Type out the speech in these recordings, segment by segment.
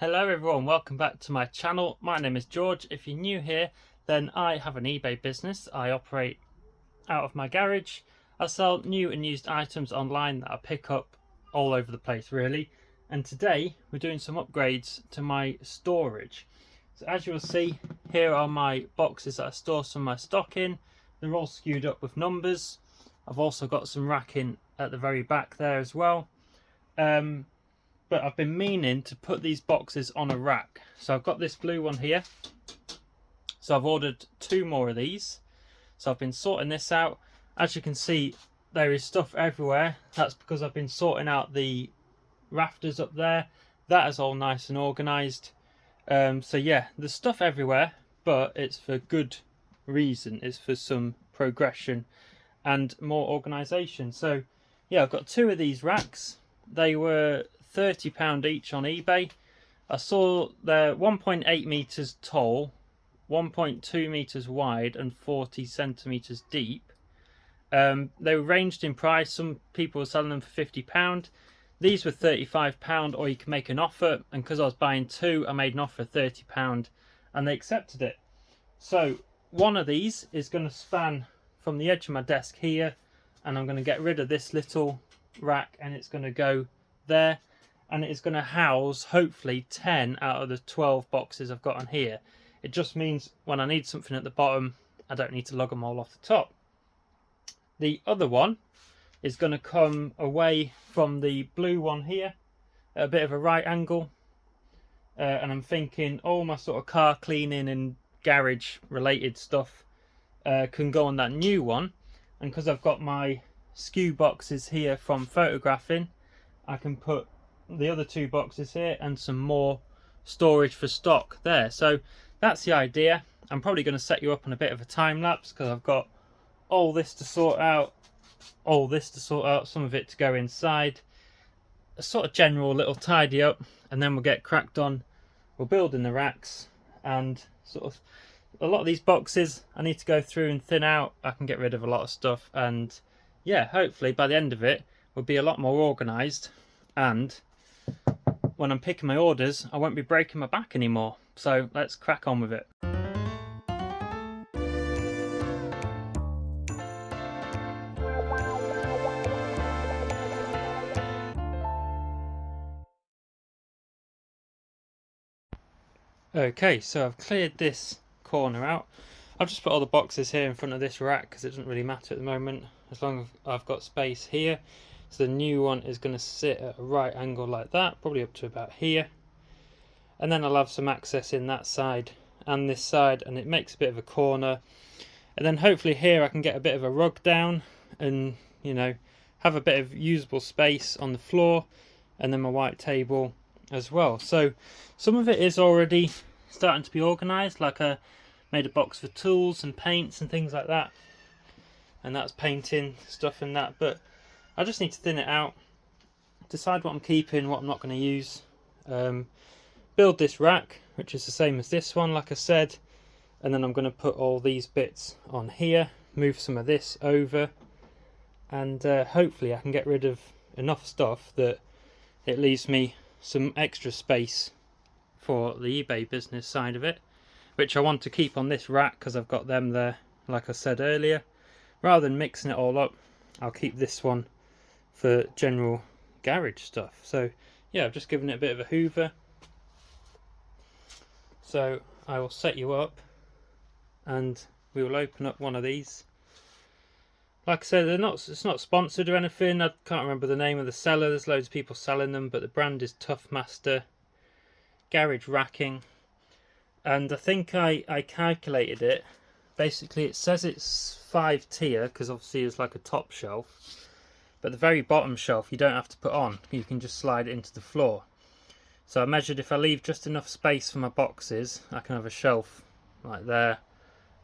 Hello everyone, welcome back to my channel. My name is George. If you're new here, then I have an eBay business. I operate out of my garage. I sell new and used items online that I pick up all over the place really. And today we're doing some upgrades to my storage. So as you will see, here are my boxes that I store some of my stock in. They're all skewed up with numbers. I've also got some racking at the very back there as well. But I've been meaning to put these boxes on a rack. So I've got this blue one here. So I've ordered 2 more of these. So I've been sorting this out. As you can see, there is stuff everywhere. That's because I've been sorting out the rafters up there. That is all nice and organised. So yeah, there's stuff everywhere, but it's for good reason. It's for some progression and more organisation. So yeah, I've got 2 of these racks. They were £30 each on eBay. I saw they're 1.8 meters tall, 1.2 meters wide, and 40 centimeters deep. They were ranged in price. Some people were selling them for £50. These were £35, or you can make an offer. And because I was buying 2, I made an offer of £30, and they accepted it. So one of these is going to span from the edge of my desk here, and I'm going to get rid of this little rack, and it's going to go there. And it's going to house hopefully 10 out of the 12 boxes I've got on here. It just means when I need something at the bottom, I don't need to lug them all off the top. The other one is going to come away from the blue one here at a bit of a right angle. And I'm thinking all my sort of car cleaning and garage related stuff can go on that new one. And because I've got my skew boxes here from photographing, I can put the other 2 boxes here and some more storage for stock there. So that's the idea. I'm probably going to set you up on a bit of a time lapse because I've got all this to sort out, all this to sort out, some of it to go inside, a sort of general little tidy up, and then we'll get cracked on. We're building the racks, and sort of a lot of these boxes I need to go through and thin out. I can get rid of a lot of stuff, and yeah, hopefully by the end of it we'll be a lot more organised, and when I'm picking my orders I won't be breaking my back anymore. So let's crack on with it. Okay, so I've cleared this corner out. I've just put all the boxes here in front of this rack because it doesn't really matter at the moment as long as I've got space here. So the new one is going to sit at a right angle like that, probably up to about here. And then I'll have some access in that side and this side, and it makes a bit of a corner. And then hopefully here I can get a bit of a rug down and, you know, have a bit of usable space on the floor, and then my white table as well. So some of it is already starting to be organised, like I made a box for tools and paints and things like that, and that's painting stuff and that, but I just need to thin it out, decide what I'm keeping, what I'm not going to use, build this rack, which is the same as this one like I said, and then I'm going to put all these bits on here, move some of this over, and hopefully I can get rid of enough stuff that it leaves me some extra space for the eBay business side of it, which I want to keep on this rack because I've got them there like I said earlier. Rather than mixing it all up, I'll keep this one for general garage stuff. So yeah, I've just given it a bit of a hoover. So I will set you up and we will open up one of these. Like I said, it's not sponsored or anything. I can't remember the name of the seller. There's loads of people selling them, but the brand is Toughmaster Garage Racking. And I think I calculated it. Basically it says it's 5 tier because obviously it's like a top shelf. But the very bottom shelf you don't have to put on. You can just slide it into the floor. So I measured if I leave just enough space for my boxes, I can have a shelf like there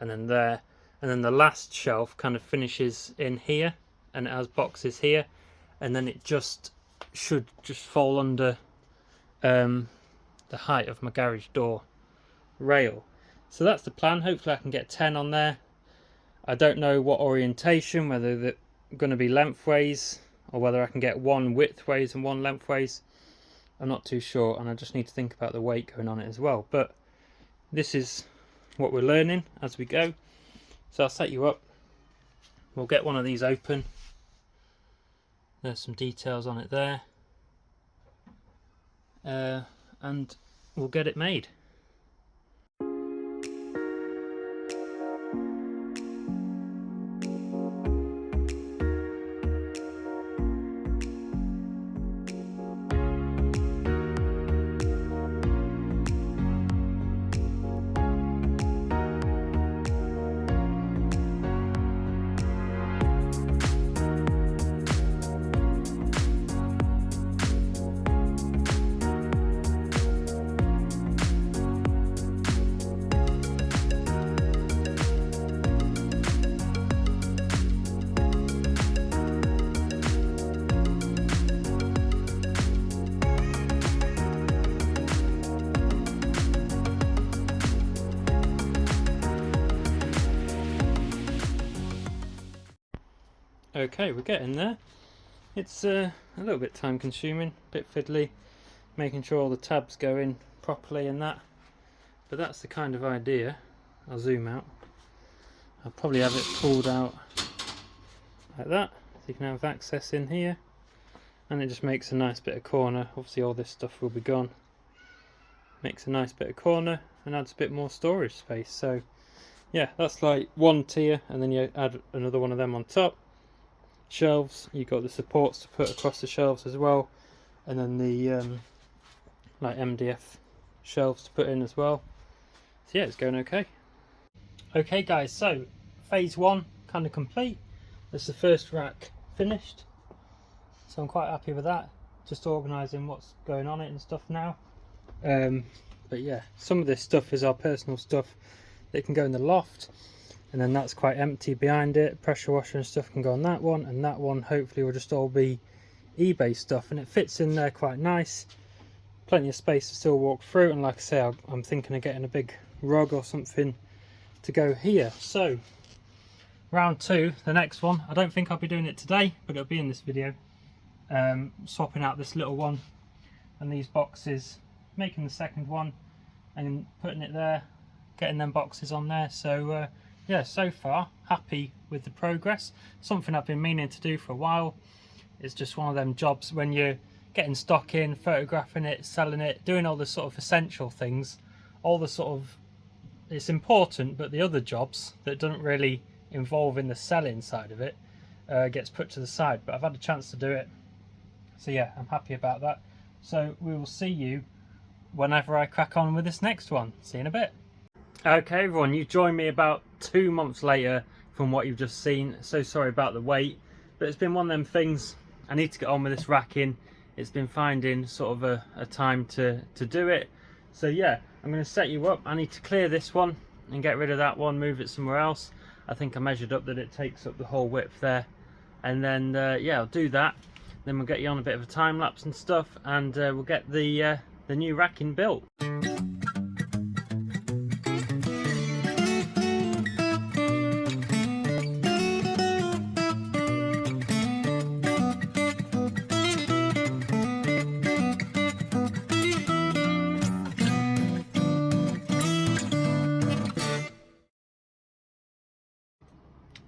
and then there. And then the last shelf kind of finishes in here and it has boxes here. And then it should just fall under the height of my garage door rail. So that's the plan. Hopefully I can get 10 on there. I don't know what orientation, whether they're going to be lengthways or whether I can get one widthways and one lengthways. I'm not too sure, and I just need to think about the weight going on it as well. But this is what we're learning as we go. So I'll set you up. We'll get one of these open. There's some details on it there. And we'll get it made. Okay, we're getting there. It's a little bit time consuming, a bit fiddly, making sure all the tabs go in properly and that, but that's the kind of idea. I'll zoom out. I'll probably have it pulled out like that, so you can have access in here, and it just makes a nice bit of corner. Obviously all this stuff will be gone. Makes a nice bit of corner and adds a bit more storage space. So yeah, that's like one tier, and then you add another one of them on top. Shelves, you've got the supports to put across the shelves as well, and then the like MDF shelves to put in as well. So yeah, it's going okay. Okay guys, so phase one kind of complete. That's the first rack finished, so I'm quite happy with that. Just organising what's going on it and stuff now. But yeah, some of this stuff is our personal stuff that can go in the loft, and then that's quite empty behind it. Pressure washer and stuff can go on that one, and that one hopefully will just all be eBay stuff, and it fits in there quite nice. Plenty of space to still walk through, and like I say, I'm thinking of getting a big rug or something to go here. So round two, the next one, I don't think I'll be doing it today, but it'll be in this video. Swapping out this little one and these boxes, making the second one and putting it there, getting them boxes on there. So yeah, so far happy with the progress. Something I've been meaning to do for a while. It's just one of them jobs when you're getting stock in, photographing it, selling it, doing all the sort of essential things, all the sort of, it's important, but the other jobs that don't really involve in the selling side of it gets put to the side. But I've had a chance to do it, so yeah, I'm happy about that. So we will see you whenever I crack on with this next one. See you in a bit. Okay everyone, you joined me about 2 months later from what you've just seen. So sorry about the wait, but it's been one of them things. I need to get on with this racking. It's been finding sort of a time to do it. So yeah, I'm going to set you up. I need to clear this one and get rid of that one, move it somewhere else. I think I measured up that it takes up the whole width there, and then yeah, I'll do that. Then we'll get you on a bit of a time lapse and stuff, and we'll get the new racking built.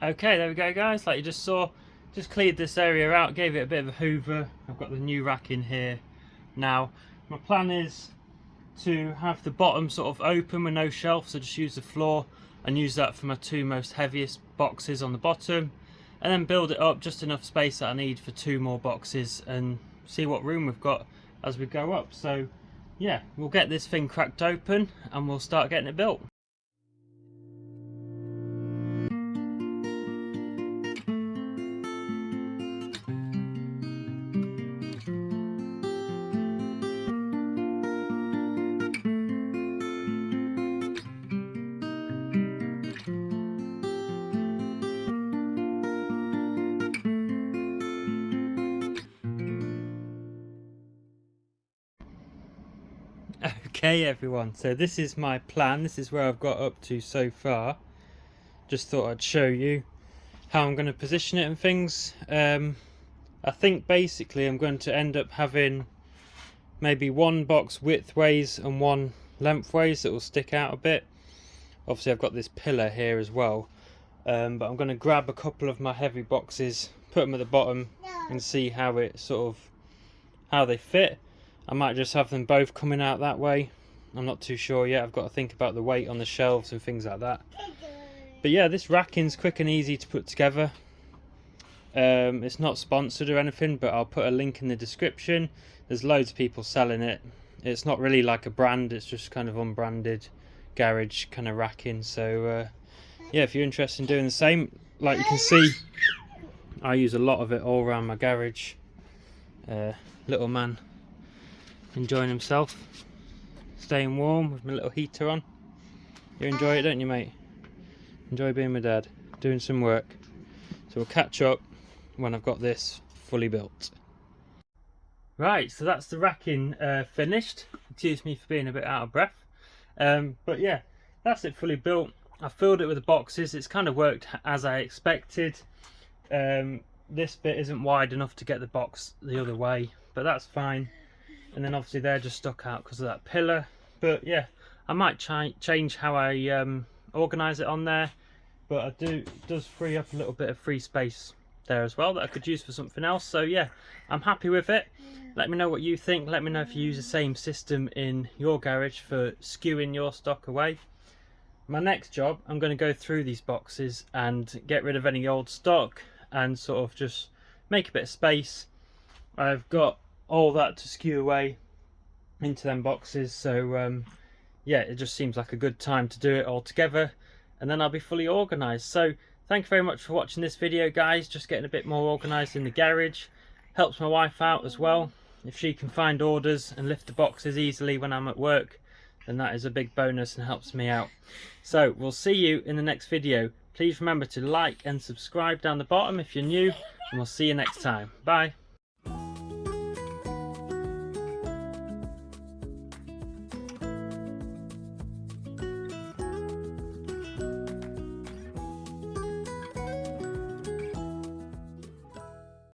Okay, there we go guys, like you just saw, just cleared this area out, gave it a bit of a hoover. I've got the new rack in here now. My plan is to have the bottom sort of open with no shelf, so just use the floor and use that for my two most heaviest boxes on the bottom, and then build it up just enough space that I need for 2 more boxes, and see what room we've got as we go up. So yeah, we'll get this thing cracked open and we'll start getting it built. Okay everyone, so this is my plan. This is where I've got up to so far. Just thought I'd show you how I'm going to position it and things. I think basically I'm going to end up having maybe one box widthways and one lengthways that will stick out a bit. Obviously I've got this pillar here as well, but I'm going to grab a couple of my heavy boxes, put them at the bottom and see how they fit. I might just have them both coming out that way. I'm not too sure yet. I've got to think about the weight on the shelves and things like that. But yeah, this racking's quick and easy to put together. It's not sponsored or anything, but I'll put a link in the description. There's loads of people selling it. It's not really like a brand, it's just kind of unbranded garage kind of racking. So yeah, if you're interested in doing the same, like you can see, I use a lot of it all around my garage. Little man enjoying himself, staying warm with my little heater on. You enjoy it, don't you, mate? Enjoy being with Dad, doing some work. So we'll catch up when I've got this fully built. Right, so that's the racking finished. Excuse me for being a bit out of breath. But yeah, that's it fully built. I filled it with the boxes. It's kind of worked as I expected. This bit isn't wide enough to get the box the other way, but that's fine. And then obviously they're just stuck out because of that pillar. But yeah, I might change how I organise it on there. But it does free up a little bit of free space there as well that I could use for something else. So yeah, I'm happy with it. Let me know what you think. Let me know if you use the same system in your garage for skewing your stock away. My next job, I'm going to go through these boxes and get rid of any old stock and sort of just make a bit of space. I've got all that to skew away into them boxes. So yeah, it just seems like a good time to do it all together. And then I'll be fully organised. So thank you very much for watching this video, guys. Just getting a bit more organised in the garage. Helps my wife out as well. If she can find orders and lift the boxes easily when I'm at work, then that is a big bonus and helps me out. So we'll see you in the next video. Please remember to like and subscribe down the bottom if you're new, and we'll see you next time. Bye.